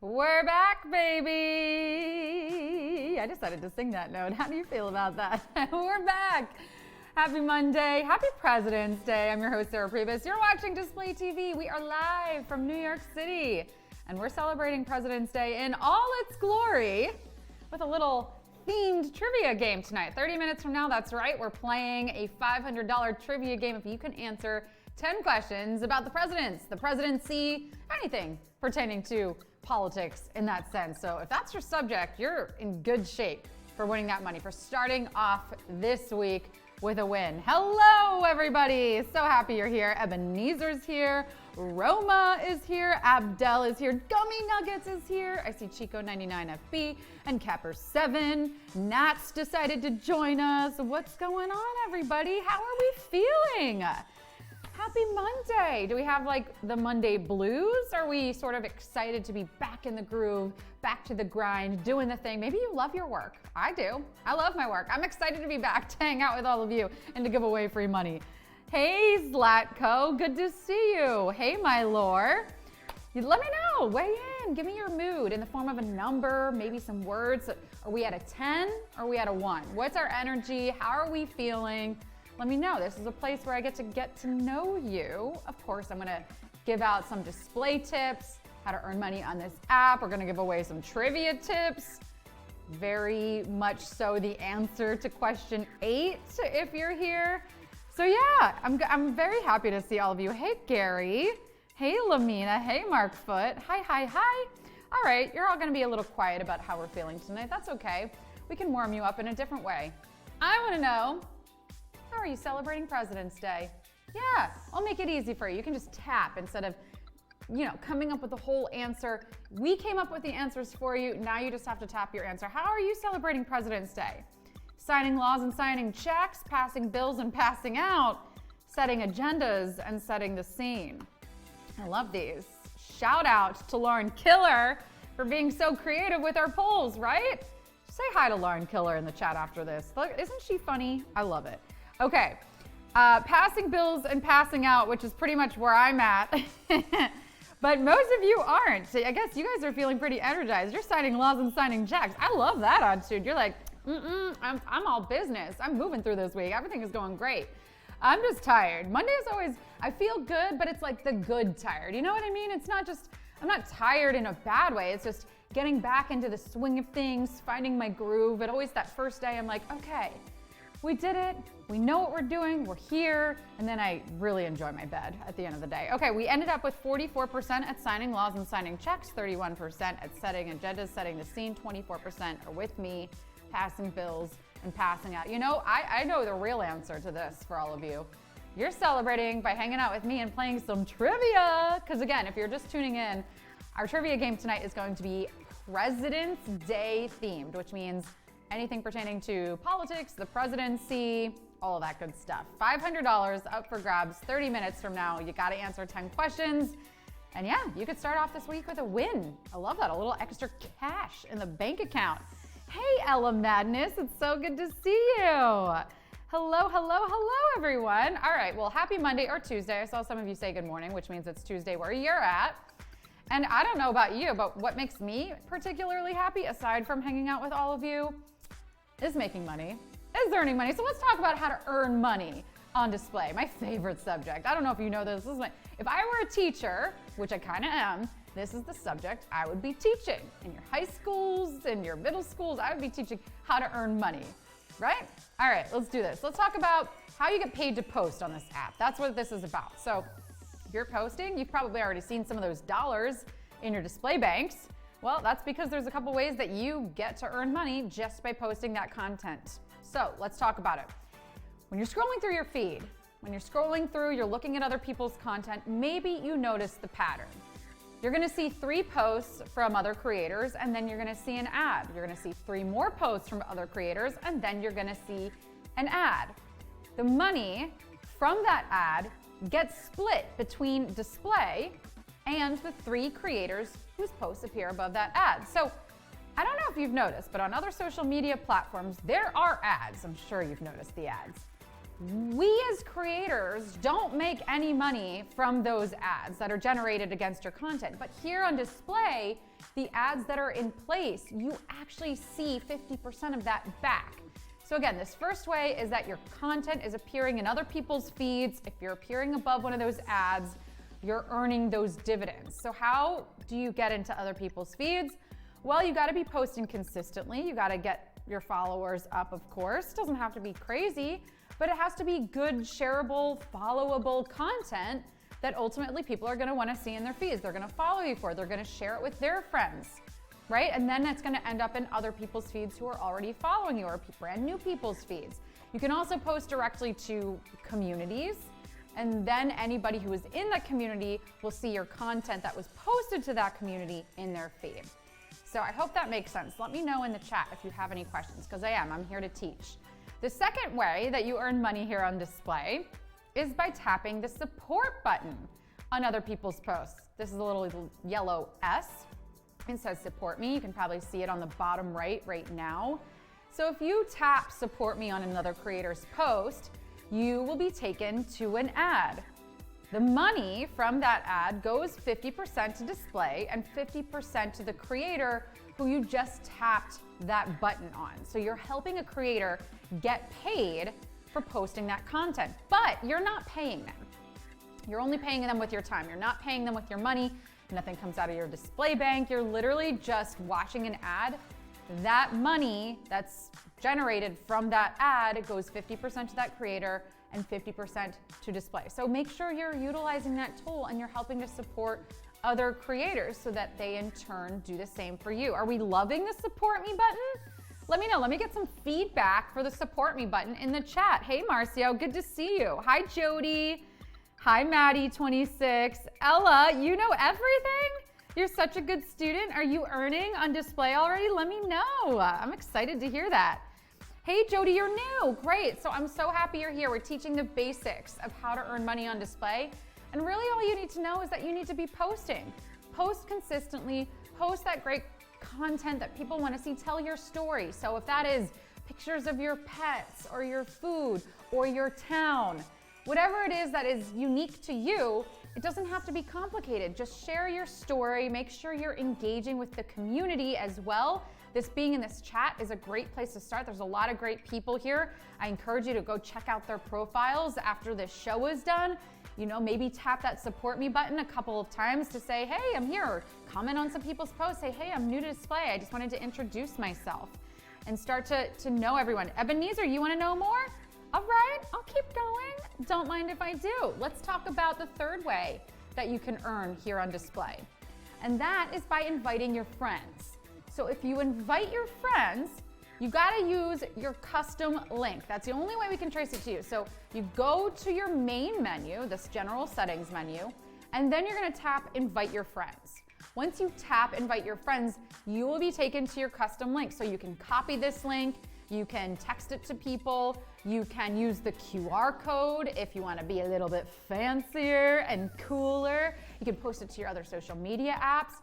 We're back, baby. I decided to sing that note. How do you feel about that? We're back. Happy Monday. Happy President's Day. I'm your host, Sarah Pribis. You're watching Display TV. We are live from New York City, and we're celebrating President's Day in all its glory with a little themed trivia game tonight. 30 minutes from now, that's right, we're playing a $500 trivia game if you can answer 10 questions about the presidents, the presidency, anything pertaining to politics in that sense. So if that's your subject, you're in good shape for winning that money, for starting off this week with a win. Hello, everybody. So happy you're here. Ebenezer's here. Roma is here. Abdel is here. Gummy Nuggets is here. I see Chico99FB and Capper7. Nat's decided to join us. What's going on, everybody? How are we feeling? Happy Monday. Do we have like the Monday blues? Are we sort of excited to be back in the groove, back to the grind, doing the thing? Maybe you love your work. I do. I love my work. I'm excited to be back to hang out with all of you and to give away free money. Hey, Zlatko, good to see you. Hey, my lore. Let me know, weigh in, give me your mood in the form of a number, maybe some words. Are we at a 10 or are we at a 1? What's our energy? How are we feeling? Let me know. This is a place where I get to know you. Of course, I'm gonna give out some display tips, how to earn money on this app. We're gonna give away some trivia tips. Very much so the answer to question 8 if you're here. So yeah, I'm very happy to see all of you. Hey, Gary. Hey, Lamina. Hey, Mark Foot. Hi. All right, you're all gonna be a little quiet about how we're feeling tonight. That's okay. We can warm you up in a different way. I wanna know, how are you celebrating President's Day? Yeah, I'll make it easy for you. You can just tap instead of, coming up with the whole answer. We came up with the answers for you. Now you just have to tap your answer. How are you celebrating President's Day? Signing laws and signing checks, passing bills and passing out, setting agendas and setting the scene. I love these. Shout out to Lauren Killer for being so creative with our polls, right? Say hi to Lauren Killer in the chat after this. Look, isn't she funny? I love it. Okay, passing bills and passing out, which is pretty much where I'm at. But most of you aren't. So I guess you guys are feeling pretty energized. You're signing laws and signing checks. I love that attitude. You're like, I'm all business. I'm moving through this week. Everything is going great. I'm just tired. Monday is always, I feel good, but it's like the good tired. You know what I mean? It's not just, I'm not tired in a bad way. It's just getting back into the swing of things, finding my groove. But always that first day, I'm like, okay, we did it. We know what we're doing. We're here. And then I really enjoy my bed at the end of the day. Okay, we ended up with 44% at signing laws and signing checks, 31% at setting agendas, setting the scene, 24% are with me, passing bills and passing out. I know the real answer to this for all of you. You're celebrating by hanging out with me and playing some trivia. Because again, if you're just tuning in, our trivia game tonight is going to be President's Day themed, which means anything pertaining to politics, the presidency, all of that good stuff. $500 up for grabs 30 minutes from now. You got to answer 10 questions. And yeah, you could start off this week with a win. I love that. A little extra cash in the bank account. Hey, Ella Madness. It's so good to see you. Hello, everyone. All right, well, happy Monday or Tuesday. I saw some of you say good morning, which means it's Tuesday where you're at. And I don't know about you, but what makes me particularly happy, aside from hanging out with all of you, is making money, is earning money. So let's talk about how to earn money on display. My favorite subject. I don't know if you know this. If I were a teacher, which I kind of am, this is the subject I would be teaching. In your high schools, in your middle schools, I would be teaching how to earn money, right? All right, let's do this. Let's talk about how you get paid to post on this app. That's what this is about. So if you're posting, you've probably already seen some of those dollars in your display banks. Well, that's because there's a couple ways that you get to earn money just by posting that content. So let's talk about it. When you're scrolling through your feed, you're looking at other people's content, maybe you notice the pattern. You're gonna see 3 posts from other creators, and then you're gonna see an ad. You're gonna see 3 more posts from other creators, and then you're gonna see an ad. The money from that ad gets split between display and the 3 creators whose posts appear above that ad. So I don't know if you've noticed, but on other social media platforms, there are ads. I'm sure you've noticed the ads. We as creators don't make any money from those ads that are generated against your content. But here on display, the ads that are in place, you actually see 50% of that back. So again, this first way is that your content is appearing in other people's feeds. If you're appearing above one of those ads, you're earning those dividends. So how do you get into other people's feeds? Well, you gotta be posting consistently. You gotta get your followers up, of course. It doesn't have to be crazy, but it has to be good, shareable, followable content that ultimately people are gonna wanna see in their feeds. They're gonna follow you for, they're gonna share it with their friends, right? And then that's gonna end up in other people's feeds who are already following you, or brand new people's feeds. You can also post directly to communities, and then anybody who is in that community will see your content that was posted to that community in their feed. So I hope that makes sense. Let me know in the chat if you have any questions, because I'm here to teach. The second way that you earn money here on display is by tapping the support button on other people's posts. This is a little yellow S. It says support me. You can probably see it on the bottom right now. So if you tap support me on another creator's post, you will be taken to an ad. The money from that ad goes 50% to display and 50% to the creator who you just tapped that button on. So you're helping a creator get paid for posting that content, but you're not paying them. You're only paying them with your time. You're not paying them with your money. Nothing comes out of your display bank. You're literally just watching an ad. That money that's generated from that ad goes 50% to that creator and 50% to display. So make sure you're utilizing that tool and you're helping to support other creators so that they in turn do the same for you. Are we loving the support me button? Let me know. Let me get some feedback for the support me button in the chat. Hey Marcio, good to see you. Hi Jody. Hi Maddie26. Ella, you know everything? You're such a good student. Are you earning on display already? Let me know. I'm excited to hear that. Hey Jody, you're new. Great. So I'm so happy you're here. We're teaching the basics of how to earn money on display. And really all you need to know is that you need to be posting. Post consistently, post that great content that people want to see. Tell your story. So if that is pictures of your pets or your food or your town, whatever it is that is unique to you, it doesn't have to be complicated. Just share your story. Make sure you're engaging with the community as well. This being in this chat is a great place to start. There's a lot of great people here. I encourage you to go check out their profiles after this show is done. You know, maybe tap that support me button a couple of times to say, hey, I'm here. Or comment on some people's posts. Say, hey, I'm new to display. I just wanted to introduce myself and start to know everyone. Ebenezer, you want to know more? All right, I'll keep going. Don't mind if I do. Let's talk about the third way that you can earn here on display. And that is by inviting your friends. So if you invite your friends, you gotta use your custom link. That's the only way we can trace it to you. So you go to your main menu, this general settings menu, and then you're gonna tap invite your friends. Once you tap invite your friends, you will be taken to your custom link. So you can copy this link, you can text it to people, you can use the QR code if you wanna be a little bit fancier and cooler. You can post it to your other social media apps.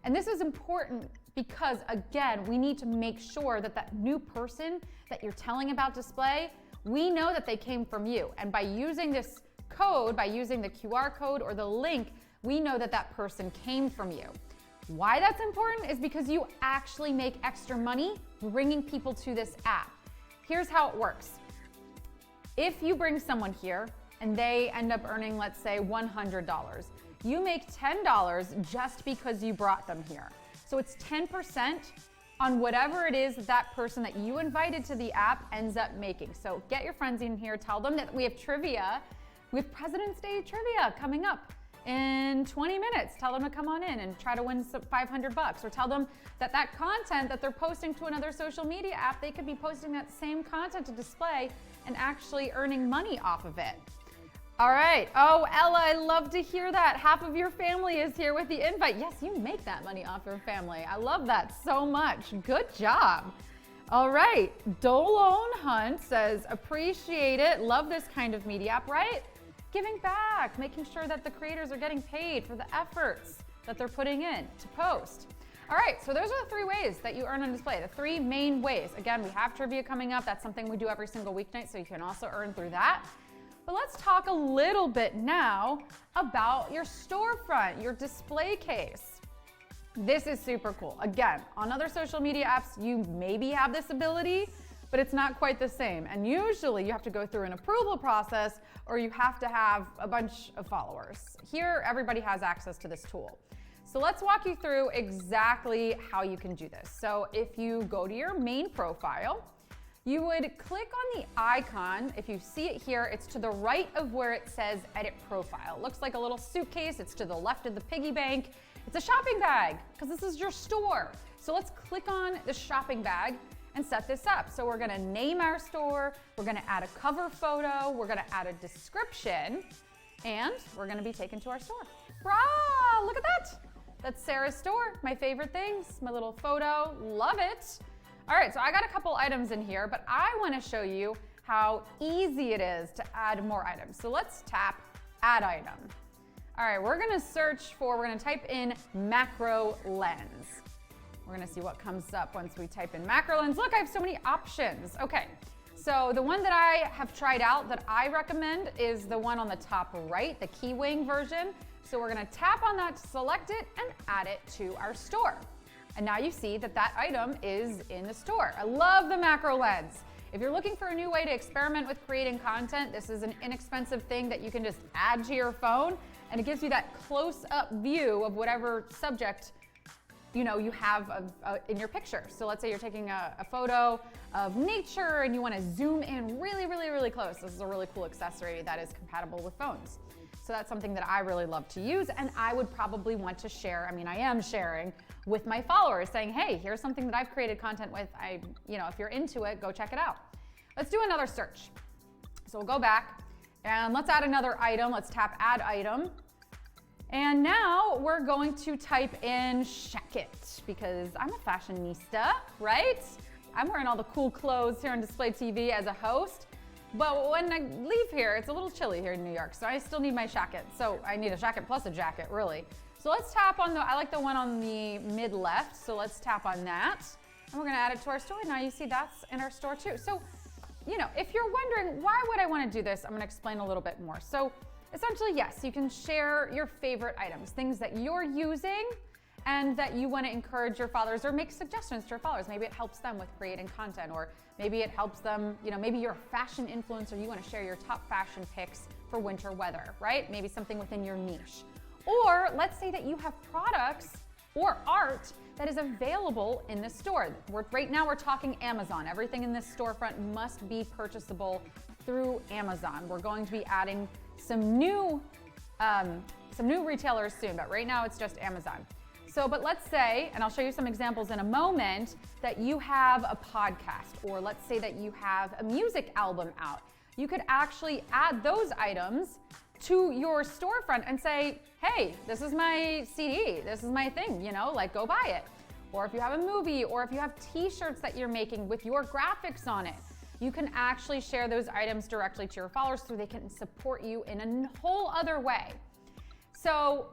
And this is important because, again, we need to make sure that that new person that you're telling about display, we know that they came from you. And by using this code, by using the QR code or the link, we know that that person came from you. Why that's important is because you actually make extra money bringing people to this app. Here's how it works. If you bring someone here and they end up earning, let's say, $100, you make $10 just because you brought them here. So it's 10% on whatever it is that person that you invited to the app ends up making. So get your friends in here, tell them that we have trivia. We have President's Day trivia coming up in 20 minutes. Tell them to come on in and try to win some $500, or tell them that that content that they're posting to another social media app, they could be posting that same content to display and actually earning money off of it. All right. Oh, Ella, I love to hear that. Half of your family is here with the invite. Yes, you make that money off your family. I love that so much. Good job. All right. Dolone Hunt says, appreciate it. Love this kind of media app, right? Giving back, making sure that the creators are getting paid for the efforts that they're putting in to post. All right, so those are the 3 ways that you earn on display, the 3 main ways. Again, we have trivia coming up. That's something we do every single weeknight, so you can also earn through that. But let's talk a little bit now about your storefront, your display case. This is super cool. Again, on other social media apps, you maybe have this ability, but it's not quite the same. And usually you have to go through an approval process or you have to have a bunch of followers. Here, everybody has access to this tool. So let's walk you through exactly how you can do this. So if you go to your main profile, you would click on the icon. If you see it here, it's to the right of where it says Edit Profile. It looks like a little suitcase. It's to the left of the piggy bank. It's a shopping bag because this is your store. So let's click on the shopping bag and set this up. So we're gonna name our store, we're gonna add a cover photo, we're gonna add a description, and we're gonna be taken to our store. Brah, look at that. That's Sarah's store, my favorite things, my little photo, love it. All right, so I got a couple items in here, but I wanna show you how easy it is to add more items. So let's tap Add Item. All right, we're gonna type in macro lens. We're gonna see what comes up once we type in macro lens. Look, I have so many options. Okay, so the one that I have tried out that I recommend is the one on the top right, the key wing version. So we're gonna tap on that to select it and add it to our store. And now you see that that item is in the store. I love the macro lens. If you're looking for a new way to experiment with creating content, this is an inexpensive thing that you can just add to your phone, and it gives you that close-up view of whatever subject you have in your picture. So let's say you're taking a photo of nature and you want to zoom in really, really, really close. This is a really cool accessory that is compatible with phones. So that's something that I really love to use, and I would probably want to share. I mean, I am sharing with my followers, saying, hey, here's something that I've created content with. If you're into it, go check it out. Let's do another search. So we'll go back and let's add another item. Let's tap Add Item. And now we're going to type in shacket because I'm a fashionista, right? I'm wearing all the cool clothes here on Display TV as a host. But when I leave here, it's a little chilly here in New York, so I still need my shacket. So I need a shacket plus a jacket, really. So let's tap on I like the one on the mid left, so let's tap on that. And we're gonna add it to our store. Now you see that's in our store too. So, if you're wondering, why would I wanna do this? I'm gonna explain a little bit more. So essentially, yes, you can share your favorite items, things that you're using and that you want to encourage your followers or make suggestions to your followers. Maybe it helps them with creating content, or maybe it helps them, maybe you're a fashion influencer, you want to share your top fashion picks for winter weather, right? Maybe something within your niche. Or let's say that you have products or art that is available in the store. Right now we're talking Amazon. Everything in this storefront must be purchasable through Amazon. We're going to be adding some new retailers soon, but right now it's just Amazon. So, but let's say, and I'll show you some examples in a moment, that you have a podcast, or let's say that you have a music album out. You could actually add those items to your storefront and say, hey, this is my CD, this is my thing, go buy it. Or if you have a movie, or if you have t-shirts that you're making with your graphics on it, you can actually share those items directly to your followers so they can support you in a whole other way. So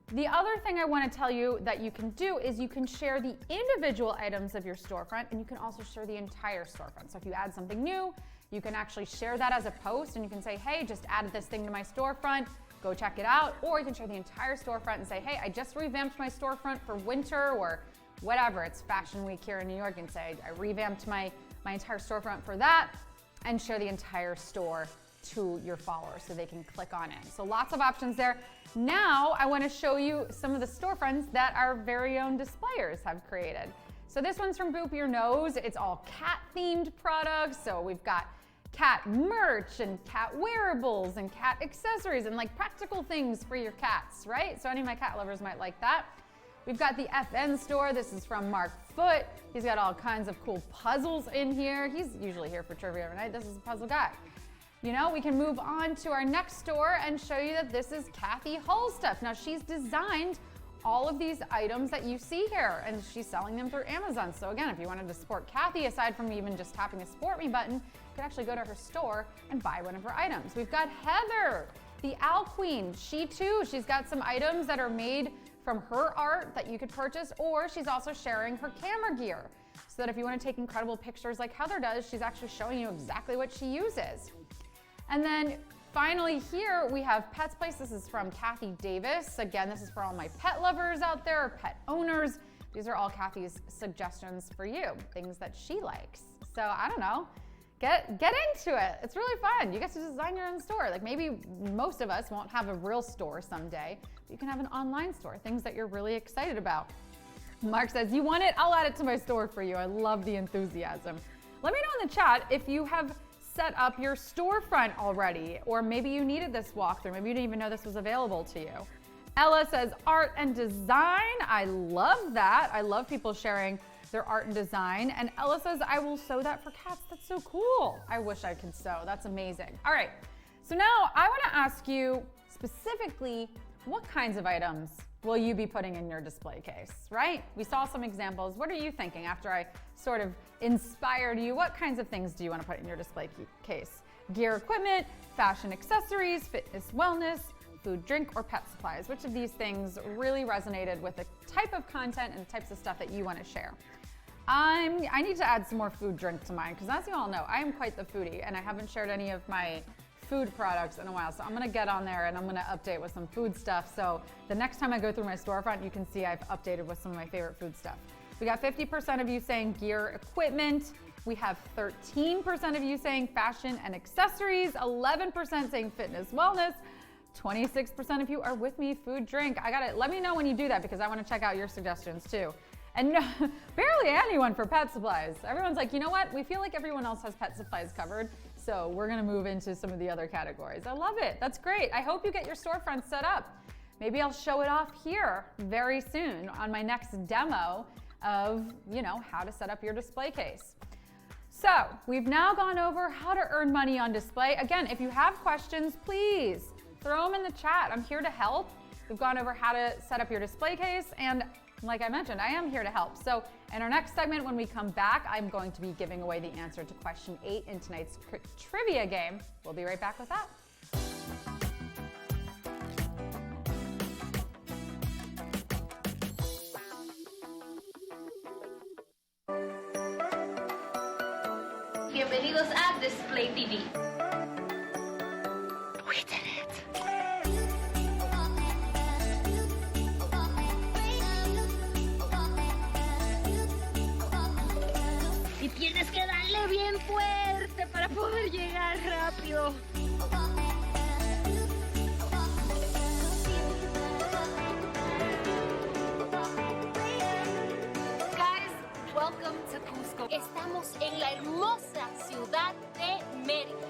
the other thing I want to tell you that you can do is you can share the individual items of your storefront, and you can also share the entire storefront. So if you add something new, you can actually share that as a post, and you can say, hey, just added this thing to my storefront, go check it out. Or you can share the entire storefront and say, hey, I just revamped my storefront for winter, or whatever. It's Fashion Week here in New York, and say, I revamped my entire storefront for that, and share the entire store to your followers so they can click on it. So lots of options there. Now I want to show you some of the storefronts that our very own displayers have created. So this one's from Boop Your Nose. It's all cat themed products. So we've got cat merch and cat wearables and cat accessories and practical things for your cats, right? So any of my cat lovers might like that. We've got the FN store. This is from Mark Foote. He's got all kinds of cool puzzles in here. He's usually here for trivia every night. This is a puzzle guy. We can move on to our next store and show you that this is Kathy Hull stuff. Now she's designed all of these items that you see here, and she's selling them through Amazon. So again, if you wanted to support Kathy, aside from even just tapping the Support Me button, you could actually go to her store and buy one of her items. We've got Heather, the Owl Queen. She's got some items that are made from her art that you could purchase, or she's also sharing her camera gear so that if you want to take incredible pictures like Heather does, she's actually showing you exactly what she uses. And then finally here we have Pets Place. This is from Kathy Davis. Again, this is for all my pet lovers out there, pet owners. These are all Kathy's suggestions for you, things that she likes. So I don't know, get into it. It's really fun. You get to design your own store. Like maybe most of us won't have a real store someday, but you can have an online store, things that you're really excited about. Mark says, you want it? I'll add it to my store for you. I love the enthusiasm. Let me know in the chat if you have set up your storefront already, or maybe you needed this walkthrough. Maybe you didn't even know this was available to you. Ella says, art and design. I love that. I love people sharing their art and design. And Ella says, I will sew that for cats. That's so cool. I wish I could sew. That's amazing. All right. So now I want to ask you specifically, what kinds of items will you be putting in your display case, right? We saw some examples. What are you thinking after I sort of inspired you? What kinds of things do you want to put in your display case? Gear, equipment, fashion accessories, fitness, wellness, food, drink, or pet supplies? Which of these things really resonated with the type of content and types of stuff that you want to share? I need to add some more food, drink to mine, because as you all know, I am quite the foodie, and I haven't shared any of my food products in a while. So I'm gonna get on there and I'm gonna update with some food stuff. So the next time I go through my storefront, you can see I've updated with some of my favorite food stuff. We got 50% of you saying gear, equipment. We have 13% of you saying fashion and accessories, 11% saying fitness, wellness, 26% of you are with me, food, drink. Let me know when you do that, because I want to check out your suggestions too. And no, barely anyone for pet supplies. Everyone's like, you know what? We feel like everyone else has pet supplies covered, so we're gonna move into some of the other categories. I love it. That's great. I hope you get your storefront set up. Maybe I'll show it off here very soon on my next demo of, how to set up your display case. So we've now gone over how to earn money on display. Again, if you have questions, please throw them in the chat. I'm here to help. We've gone over how to set up your display case, and like I mentioned, I am here to help. So in our next segment, when we come back, I'm going to be giving away the answer to question 8 in tonight's trivia game. We'll be right back with that. Bienvenidos a Display TV. We did it. Y tienes que darle bien fuerte para poder llegar rápido. Guys, welcome to Cusco. Estamos en la hermosa ciudad de Mérida.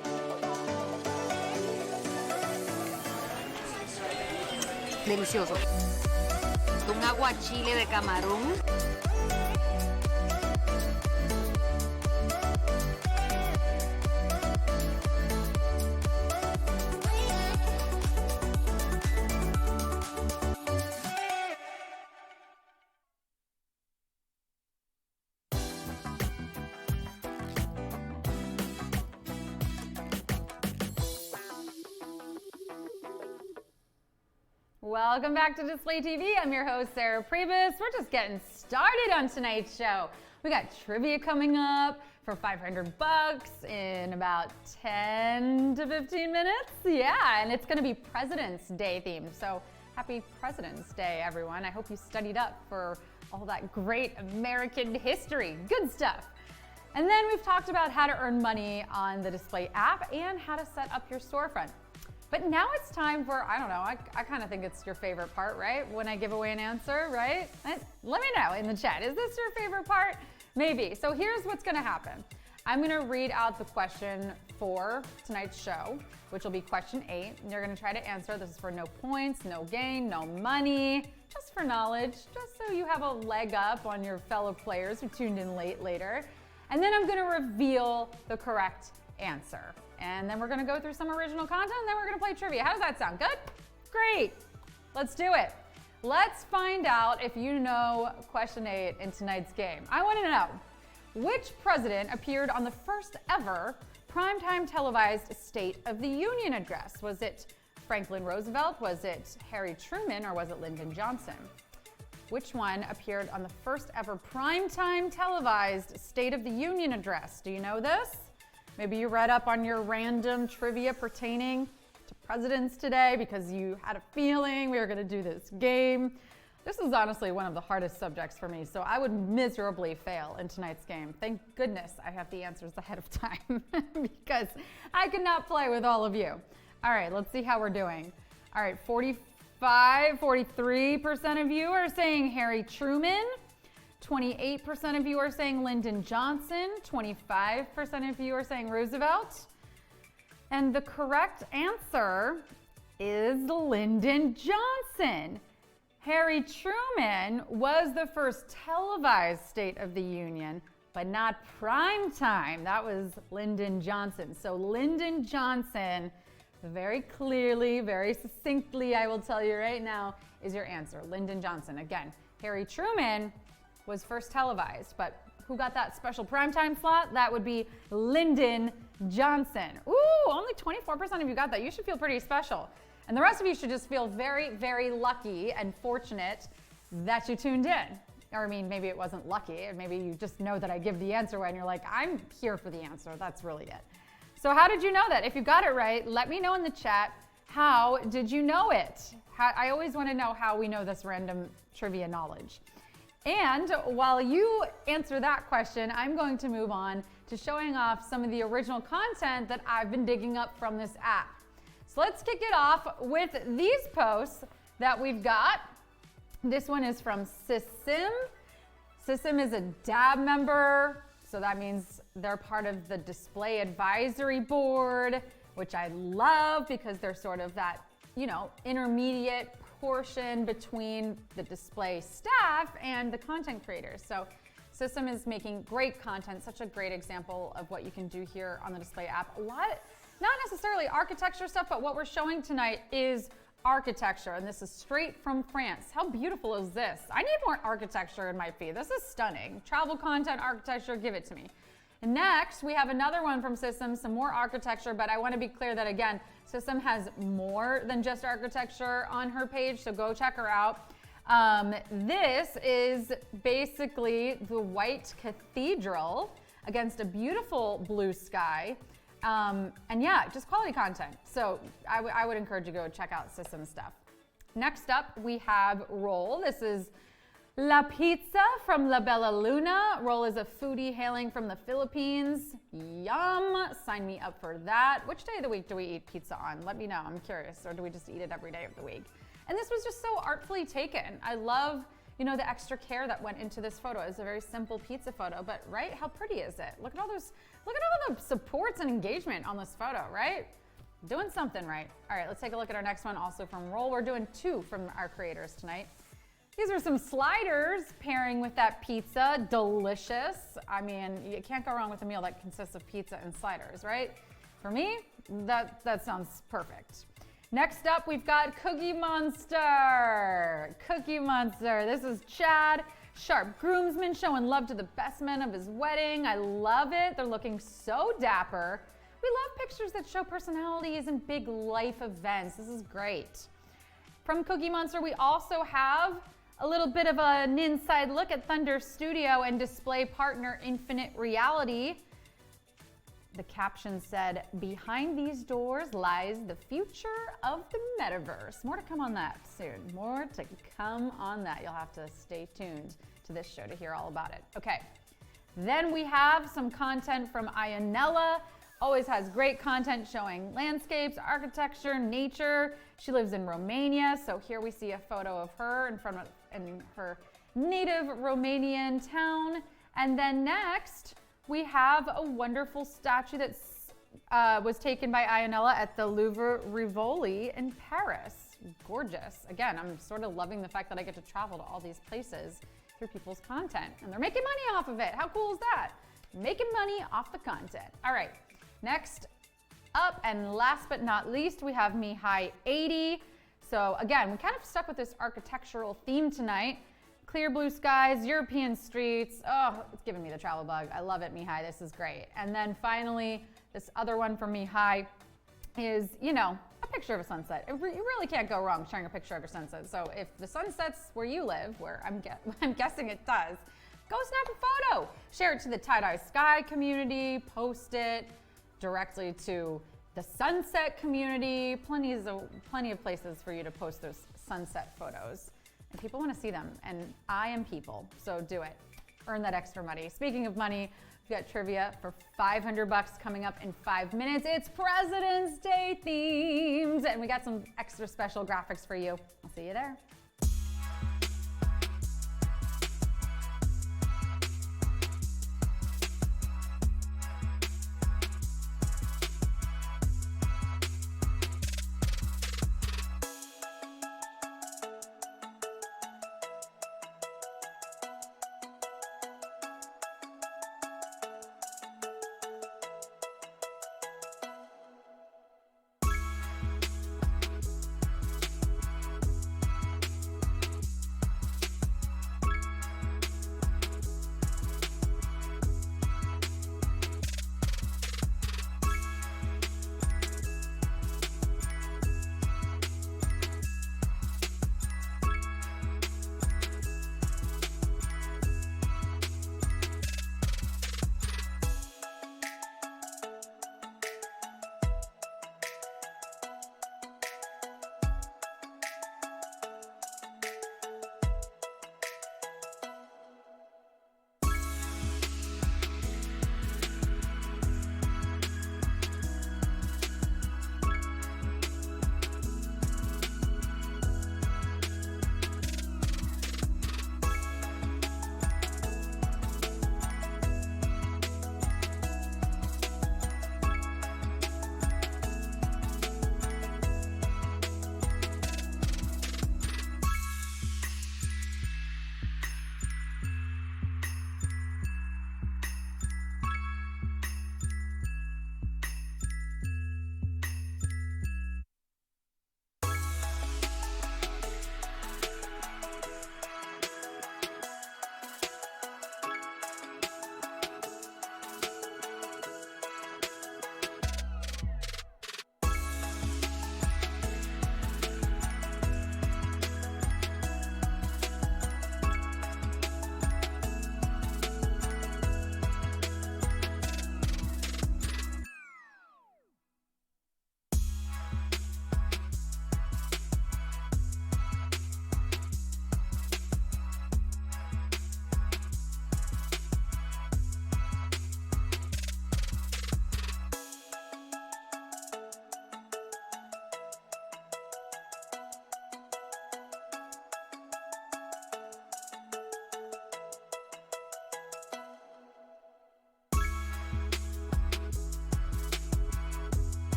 Delicioso. Un aguachile de camarón. Welcome back to Display TV. I'm your host, Sarah Pribis. We're just getting started on tonight's show. We got trivia coming up for $500 in about 10 to 15 minutes. Yeah, and it's gonna be President's Day themed. So happy President's Day, everyone. I hope you studied up for all that great American history. Good stuff. And then we've talked about how to earn money on the Display app and how to set up your storefront. But now it's time for, I don't know, I kind of think it's your favorite part, right? When I give away an answer, right? Let me know in the chat. Is this your favorite part? Maybe. So here's what's gonna happen. I'm gonna read out the question for tonight's show, which will be question 8. And you're gonna try to answer. This is for no points, no gain, no money, just for knowledge, just so you have a leg up on your fellow players who tuned in late later. And then I'm gonna reveal the correct answer. And then we're gonna go through some original content, and then we're gonna play trivia. How does that sound? Good? Great. Let's do it. Let's find out if you know question 8 in tonight's game. I wanna know, which president appeared on the first ever primetime televised State of the Union address? Was it Franklin Roosevelt? Was it Harry Truman? Or was it Lyndon Johnson? Which one appeared on the first ever primetime televised State of the Union address? Do you know this? Maybe you read up on your random trivia pertaining to presidents today because you had a feeling we were going to do this game. This is honestly one of the hardest subjects for me, so I would miserably fail in tonight's game. Thank goodness I have the answers ahead of time because I could not play with all of you. All right, let's see how we're doing. All right, 43% of you are saying Harry Truman. 28% of you are saying Lyndon Johnson. 25% of you are saying Roosevelt. And the correct answer is Lyndon Johnson. Harry Truman was the first televised State of the Union, but not prime time. That was Lyndon Johnson. So Lyndon Johnson, very clearly, very succinctly, I will tell you right now, is your answer. Lyndon Johnson. Again, Harry Truman was first televised, but who got that special primetime slot? That would be Lyndon Johnson. Ooh, only 24% of you got that. You should feel pretty special. And the rest of you should just feel very, very lucky and fortunate that you tuned in. Or I mean, maybe it wasn't lucky. Maybe you just know that I give the answer away and you're like, I'm here for the answer. That's really it. So how did you know that? If you got it right, let me know in the chat. How did you know it? I always want to know how we know this random trivia knowledge. And while you answer that question, I'm going to move on to showing off some of the original content that I've been digging up from this app. So let's kick it off with these posts that we've got. This one is from Sysim. Sysim is a DAB member, so that means they're part of the Display Advisory Board, which I love because they're sort of that, intermediate portion between the display staff and the content creators. So Sysim is making great content, such a great example of what you can do here on the Display app. A lot, not necessarily architecture stuff, but what we're showing tonight is architecture, and this is straight from France. How beautiful is this? I need more architecture in my feed. This is stunning. Travel content, architecture, give it to me. And next, we have another one from Sysim, some more architecture, but I want to be clear that, again, Sysim has more than just architecture on her page, so go check her out. This is basically the White Cathedral against a beautiful blue sky. And yeah, just quality content. So I would encourage you to go check out Sysim stuff. Next up, we have Roll. This is La Pizza from La Bella Luna. Roll is a foodie hailing from the Philippines. Yum! Sign me up for that. Which day of the week do we eat pizza on? Let me know. I'm curious. Or do we just eat it every day of the week? And this was just so artfully taken. I love, the extra care that went into this photo. It's a very simple pizza photo, but right? How pretty is it? Look at all the supports and engagement on this photo, right? Doing something right. All right, let's take a look at our next one, also from Roll. We're doing two from our creators tonight. These are some sliders pairing with that pizza. Delicious. I mean, you can't go wrong with a meal that consists of pizza and sliders, right? For me, that sounds perfect. Next up, we've got Cookie Monster. Cookie Monster. This is Chad, sharp groomsman, showing love to the best man of his wedding. I love it. They're looking so dapper. We love pictures that show personalities and big life events. This is great. From Cookie Monster, we also have a little bit of an inside look at Thunder Studio and display partner Infinite Reality. The caption said, "Behind these doors lies the future of the metaverse." More to come on that soon. More to come on that. You'll have to stay tuned to this show to hear all about it. Okay, then we have some content from Ionella. Always has great content showing landscapes, architecture, nature. She lives in Romania, so here we see a photo of her in her native Romanian town. And then next, we have a wonderful statue that was taken by Ionella at the Louvre Rivoli in Paris. Gorgeous. Again, I'm sort of loving the fact that I get to travel to all these places through people's content. And they're making money off of it. How cool is that? Making money off the content. All right. Next up, and last but not least, we have Mihai80. So again, we kind of stuck with this architectural theme tonight. Clear blue skies, European streets. Oh, it's giving me the travel bug. I love it, Mihai. This is great. And then finally, this other one from Mihai is, a a picture of a sunset. You really can't go wrong sharing a picture of your sunset. So if the sun sets where you live, where I'm guessing it does, go snap a photo. Share it to the Tie-Dye Sky community, post it directly to the sunset community. Plenty of places for you to post those sunset photos. And people want to see them, and I am people, so do it. Earn that extra money. Speaking of money, we've got trivia for $500 coming up in 5 minutes. It's President's Day themed, and we got some extra special graphics for you. I'll see you there.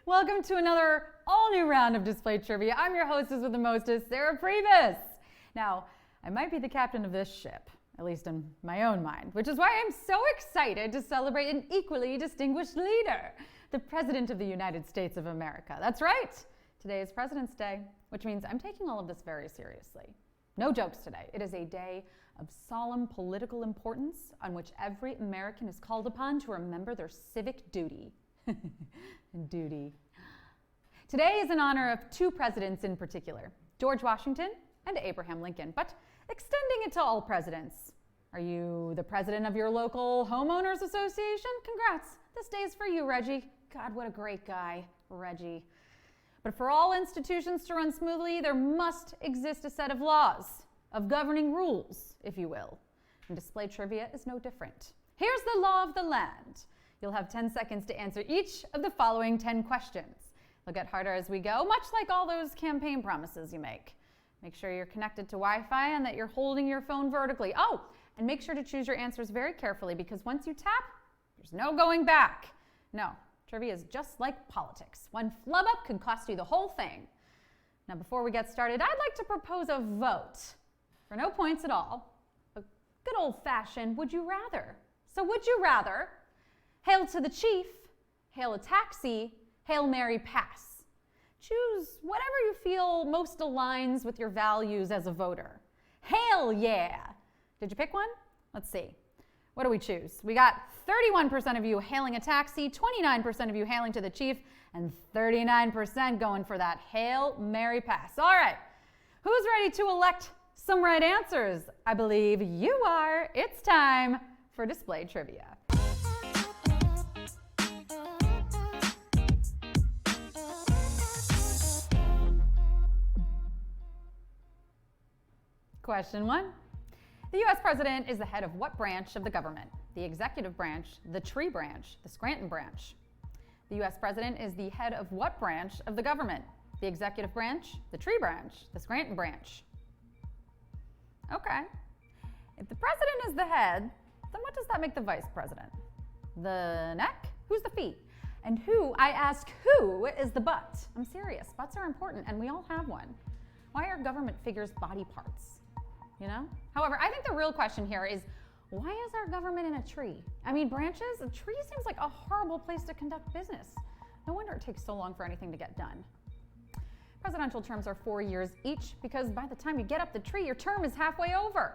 Welcome to another all-new round of Display Trivia. I'm your hostess with the mostest, Sarah Pribis. Now, I might be the captain of this ship, at least in my own mind, which is why I'm so excited to celebrate an equally distinguished leader, the President of the United States of America. That's right. Today is President's Day, which means I'm taking all of this very seriously. No jokes today. It is a day of solemn political importance on which every American is called upon to remember their civic duty. Duty. Today is in honor of two presidents in particular, George Washington and Abraham Lincoln, but extending it to all presidents. Are you the president of your local homeowners association? Congrats. This day is for you, Reggie. God, what a great guy, Reggie. But for all institutions to run smoothly, there must exist a set of laws, of governing rules, if you will. And Display Trivia is no different. Here's the law of the land. You'll have 10 seconds to answer each of the following 10 questions. They'll get harder as we go, much like all those campaign promises you make. Make sure you're connected to Wi-Fi and that you're holding your phone vertically. Oh, and make sure to choose your answers very carefully because once you tap, there's no going back. No, trivia is just like politics. One flub up could cost you the whole thing. Now, before we get started, I'd like to propose a vote for no points at all. A good old-fashioned would you rather. So would you rather hail to the chief, hail a taxi, Hail Mary pass? Choose whatever you feel most aligns with your values as a voter. Hail yeah! Did you pick one? Let's see. What do we choose? We got 31% of you hailing a taxi, 29% of you hailing to the chief, and 39% going for that Hail Mary pass. All right, who's ready to elect some right answers? I believe you are. It's time for Display Trivia. Question 1. The U.S. President is the head of what branch of the government? The executive branch, the tree branch, the Scranton branch. The U.S. President is the head of what branch of the government? The executive branch, the tree branch, the Scranton branch. Okay. If the president is the head, then what does that make the vice president? The neck? Who's the feet? And who, I ask, who is the butt? I'm serious. Butts are important, and we all have one. Why are government figures body parts? You know? However, I think the real question here is, why is our government in a tree? I mean, branches? A tree seems like a horrible place to conduct business. No wonder it takes so long for anything to get done. Presidential terms are 4 years each because by the time you get up the tree, your term is halfway over.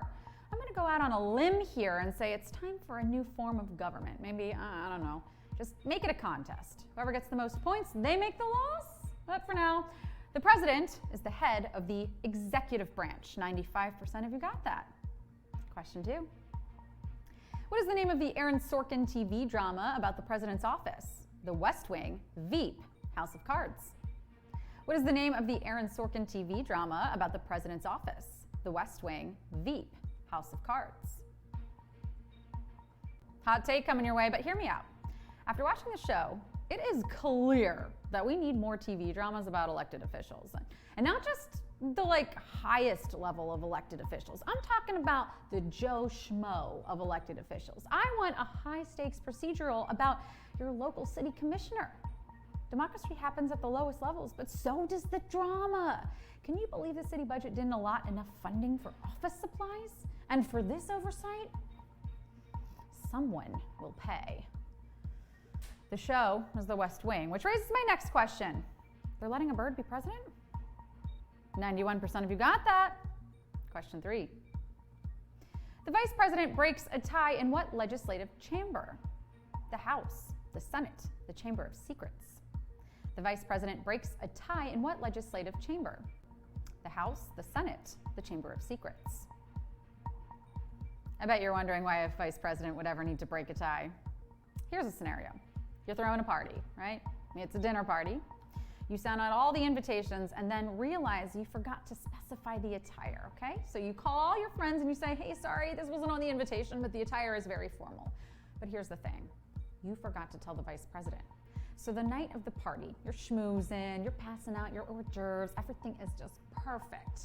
I'm going to go out on a limb here and say it's time for a new form of government. Maybe, I don't know, just make it a contest. Whoever gets the most points, they make the laws. But for now, the president is the head of the executive branch. 95% of you got that. Question 2. What is the name of the Aaron Sorkin TV drama about the president's office? The West Wing, Veep, House of Cards. What is the name of the Aaron Sorkin TV drama about the president's office? The West Wing, Veep, House of Cards. Hot take coming your way, but hear me out. After watching the show, it is clear that we need more TV dramas about elected officials. And not just the highest level of elected officials. I'm talking about the Joe Schmo of elected officials. I want a high stakes procedural about your local city commissioner. Democracy happens at the lowest levels, but so does the drama. Can you believe the city budget didn't allot enough funding for office supplies? And for this oversight, someone will pay. The show is The West Wing, which raises my next question. They're letting a bird be president? 91% of you got that. Question 3. The vice president breaks a tie in what legislative chamber? The House, the Senate, the Chamber of Secrets. The vice president breaks a tie in what legislative chamber? The House, the Senate, the Chamber of Secrets. I bet you're wondering why a vice president would ever need to break a tie. Here's a scenario. You're throwing a party, right? It's a dinner party. You send out all the invitations and then realize you forgot to specify the attire, okay? So you call all your friends and you say, hey, sorry, this wasn't on the invitation, but the attire is very formal. But here's the thing. You forgot to tell the vice president. So the night of the party, you're schmoozing, you're passing out your hors d'oeuvres, everything is just perfect.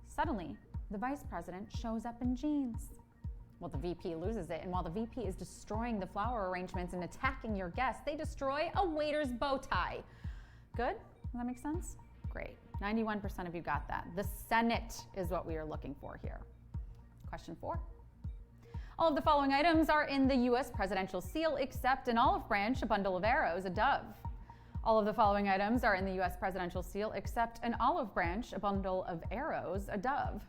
Suddenly, the vice president shows up in jeans. Well, the VP loses it, and while the VP is destroying the flower arrangements and attacking your guests, they destroy a waiter's bow tie. Good? Does that make sense? Great. 91% of you got that. The Senate is what we are looking for here. Question 4. All of the following items are in the U.S. presidential seal except an olive branch, a bundle of arrows, a dove. All of the following items are in the U.S. presidential seal except an olive branch, a bundle of arrows, a dove.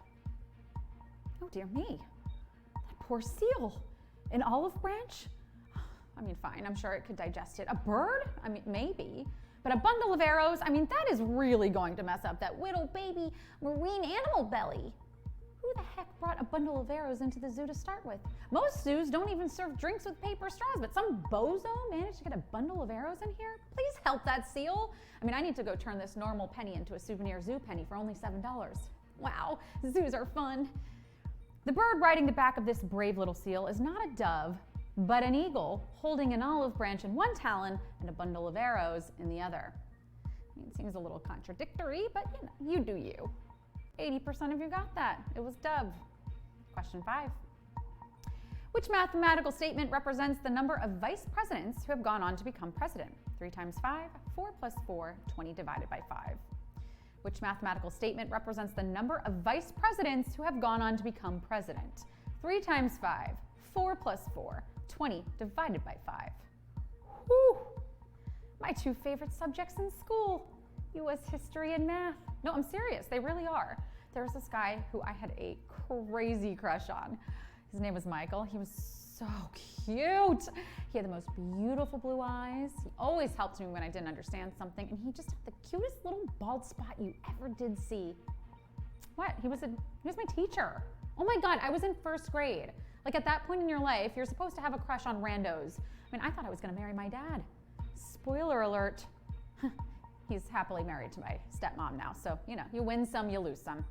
Oh dear me, that poor seal. An olive branch? I mean, fine, I'm sure it could digest it. A bird? I mean, maybe. But a bundle of arrows, I mean, that is really going to mess up that little baby marine animal belly. Who the heck brought a bundle of arrows into the zoo to start with? Most zoos don't even serve drinks with paper straws, but some bozo managed to get a bundle of arrows in here? Please help that seal. I mean, I need to go turn this normal penny into a souvenir zoo penny for only $7. Wow, zoos are fun. The bird riding the back of this brave little seal is not a dove, but an eagle holding an olive branch in one talon and a bundle of arrows in the other. I mean, it seems a little contradictory, but you do you. 80% of you got that. It was dove. Question 5. Which mathematical statement represents the number of vice presidents who have gone on to become president? 3 times 5, 4 plus 4, 20 divided by 5. Which mathematical statement represents the number of vice presidents who have gone on to become president? 3 times 5, 4 plus 4, 20 divided by 5. Whew! My 2 favorite subjects in school, U.S. history and math. No, I'm serious, they really are. There was this guy who I had a crazy crush on. His name was Michael. He was so cute. He had the most beautiful blue eyes. He always helped me when I didn't understand something, and he just had the cutest little bald spot you ever did see. What? He was my teacher. Oh my God, I was in 1st grade. Like at that point in your life, you're supposed to have a crush on randos. I mean, I thought I was gonna marry my dad. Spoiler alert. He's happily married to my stepmom now, so you win some, you lose some.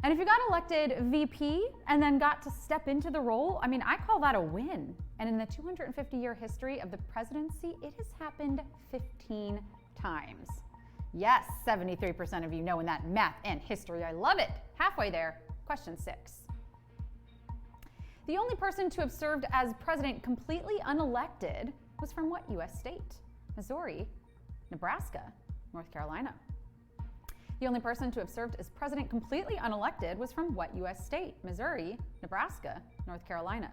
And if you got elected VP and then got to step into the role, I mean, I call that a win. And in the 250-year history of the presidency, it has happened 15 times. Yes, 73% of you know in that math and history. I love it. Halfway there. Question 6. The only person to have served as president completely unelected was from what U.S. state? Missouri, Nebraska, North Carolina. The only person to have served as president completely unelected was from what U.S. state? Missouri, Nebraska, North Carolina.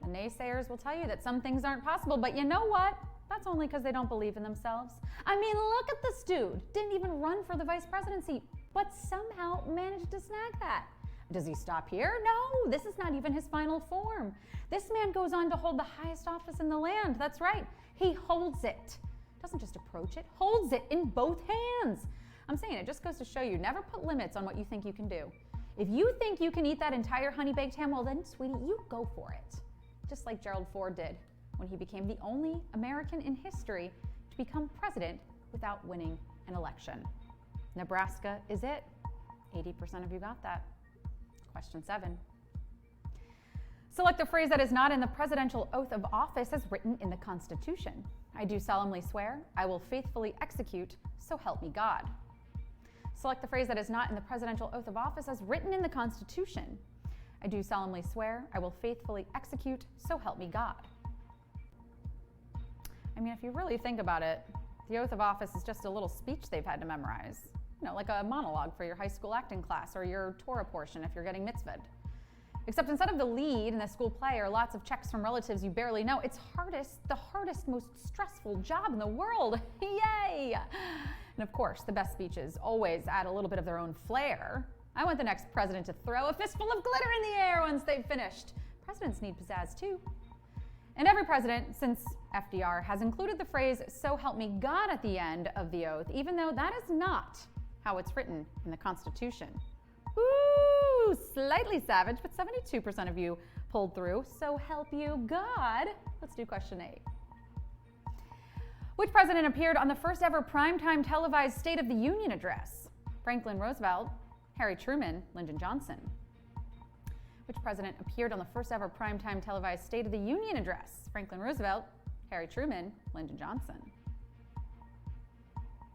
The naysayers will tell you that some things aren't possible, but you know what? That's only because they don't believe in themselves. I mean, look at this dude. Didn't even run for the vice presidency, but somehow managed to snag that. Does he stop here? No, this is not even his final form. This man goes on to hold the highest office in the land. That's right. He holds it. Doesn't just approach it, holds it in both hands. I'm saying it just goes to show you, never put limits on what you think you can do. If you think you can eat that entire honey-baked ham, well then, sweetie, you go for it. Just like Gerald Ford did when he became the only American in history to become president without winning an election. Nebraska is it. 80% of you got that. Question 7. Select the phrase that is not in the presidential oath of office as written in the Constitution. I do solemnly swear, I will faithfully execute, so help me God. Select the phrase that is not in the presidential oath of office as written in the Constitution. I do solemnly swear, I will faithfully execute, so help me God. I mean, if you really think about it, the oath of office is just a little speech they've had to memorize. Like a monologue for your high school acting class or your Torah portion if you're getting mitzvahed. Except instead of the lead in the school play or lots of checks from relatives you barely know, it's the hardest, most stressful job in the world. Yay! And of course, the best speeches always add a little bit of their own flair. I want the next president to throw a fistful of glitter in the air once they've finished. Presidents need pizzazz too. And every president since FDR has included the phrase, so help me God at the end of the oath, even though that is not how it's written in the Constitution. Ooh, slightly savage, but 72% of you pulled through. So help you God. Let's do question 8. Which president appeared on the first ever primetime televised State of the Union address? Franklin Roosevelt, Harry Truman, Lyndon Johnson. Which president appeared on the first ever primetime televised State of the Union address? Franklin Roosevelt, Harry Truman, Lyndon Johnson.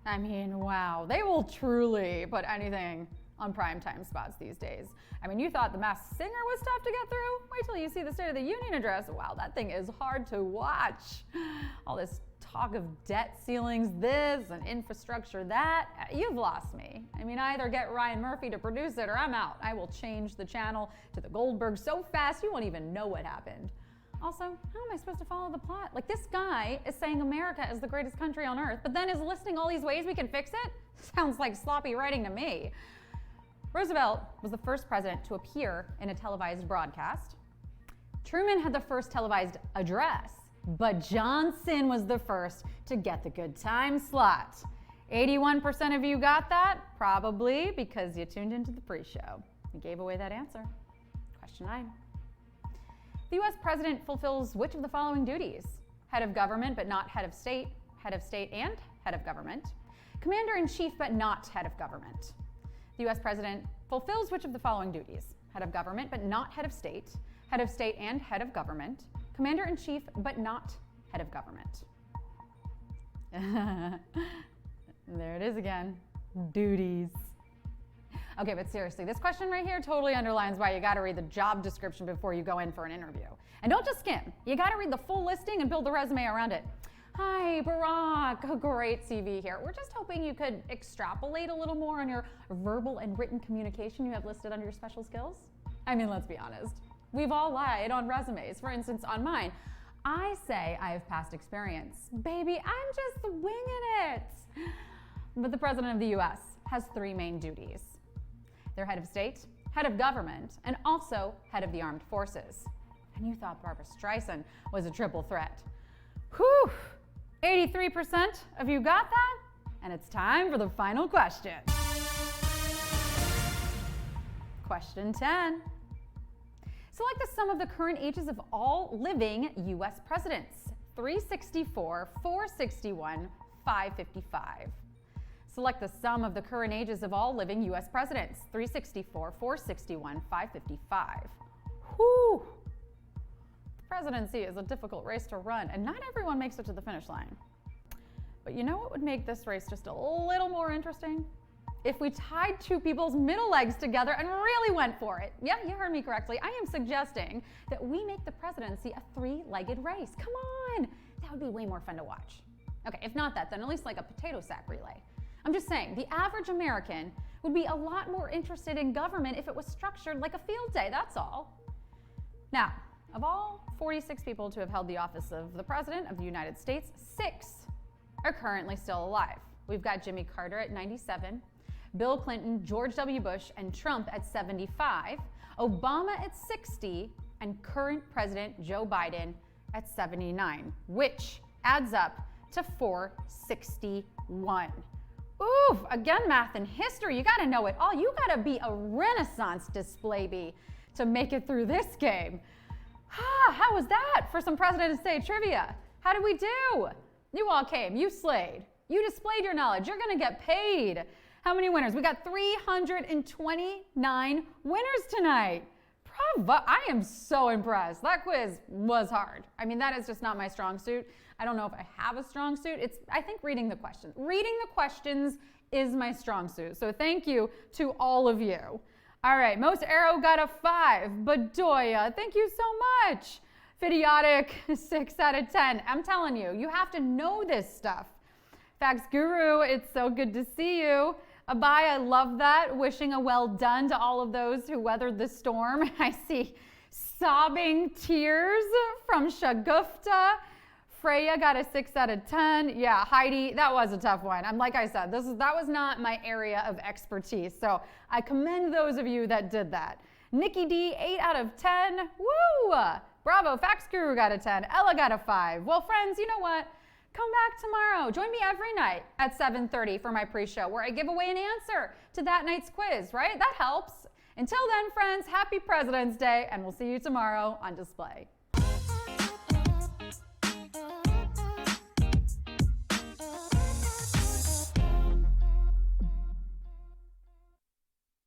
I mean, wow, they will truly put anything on primetime spots these days. I mean, you thought The Masked Singer was tough to get through? Wait till you see the State of the Union address. Wow, that thing is hard to watch. All this talk of debt ceilings this and infrastructure that, you've lost me. I mean, either get Ryan Murphy to produce it or I'm out. I will change the channel to the Goldberg so fast you won't even know what happened. Also, how am I supposed to follow the plot? Like, this guy is saying America is the greatest country on earth, but then is listing all these ways we can fix it? Sounds like sloppy writing to me. Roosevelt was the first president to appear in a televised broadcast. Truman had the first televised address, but Johnson was the first to get the good time slot. 81% of you got that, probably because you tuned into the pre-show. We gave away that answer. Question 9. The U.S. president fulfills which of the following duties? Head of government, but not head of state and head of government. Commander-in-chief, but not head of government. The U.S. president fulfills which of the following duties? Head of government, but not head of state and head of government. Commander-in-chief, but not head of government. There it is again. Duties. Okay, but seriously, this question right here totally underlines why you gotta read the job description before you go in for an interview. And don't just skim. You gotta read the full listing and build the resume around it. Hi, Barack, a great CV here. We're just hoping you could extrapolate a little more on your verbal and written communication you have listed under your special skills. I mean, let's be honest. We've all lied on resumes. For instance, on mine, I say I have past experience. Baby, I'm just winging it. But the president of the U.S. has 3 main duties. They're head of state, head of government, and also head of the armed forces. And you thought Barbra Streisand was a triple threat. Whew! 83% of you got that, and it's time for the final question. Question 10. Select the sum of the current ages of all living U.S. presidents. 364, 461, 555. Select the sum of the current ages of all living U.S. presidents. 364, 461, 555. Whew! The presidency is a difficult race to run, and not everyone makes it to the finish line. But you know what would make this race just a little more interesting? If we tied 2 people's middle legs together and really went for it. Yeah, you heard me correctly. I am suggesting that we make the presidency a 3-legged race. Come on! That would be way more fun to watch. Okay, if not that, then at least like a potato sack relay. I'm just saying, the average American would be a lot more interested in government if it was structured like a field day, that's all. Now, of all 46 people to have held the office of the President of the United States, 6 are currently still alive. We've got Jimmy Carter at 97, Bill Clinton, George W. Bush, and Trump at 75, Obama at 60, and current President Joe Biden at 79, which adds up to 461. Oof, again, math and history, you gotta know it all. You gotta be a Renaissance display bee to make it through this game. How was that for some President's Day trivia? How did we do? You all came, you slayed. You displayed your knowledge, you're gonna get paid. How many winners? We got 329 winners tonight. Bravo, I am so impressed. That quiz was hard. I mean, that is just not my strong suit. I don't know if I have a strong suit. I think reading the questions. Reading the questions is my strong suit. So thank you to all of you. All right, Most Arrow got a 5. Bedoya, thank you so much. Fidiotic, 6 out of 10. I'm telling you, you have to know this stuff. Facts Guru, it's so good to see you. Abai, I love that. Wishing a well done to all of those who weathered the storm. I see sobbing tears from Shagufta. Freya got a 6 out of 10. Yeah, Heidi, that was a tough one. Like I said, that was not my area of expertise. So I commend those of you that did that. Nikki D, 8 out of 10. Woo! Bravo, Facts Guru got a 10. Ella got a 5. Well, friends, you know what? Come back tomorrow. Join me every night at 7:30 for my pre-show where I give away an answer to that night's quiz, right? That helps. Until then, friends, happy President's Day, and we'll see you tomorrow on display.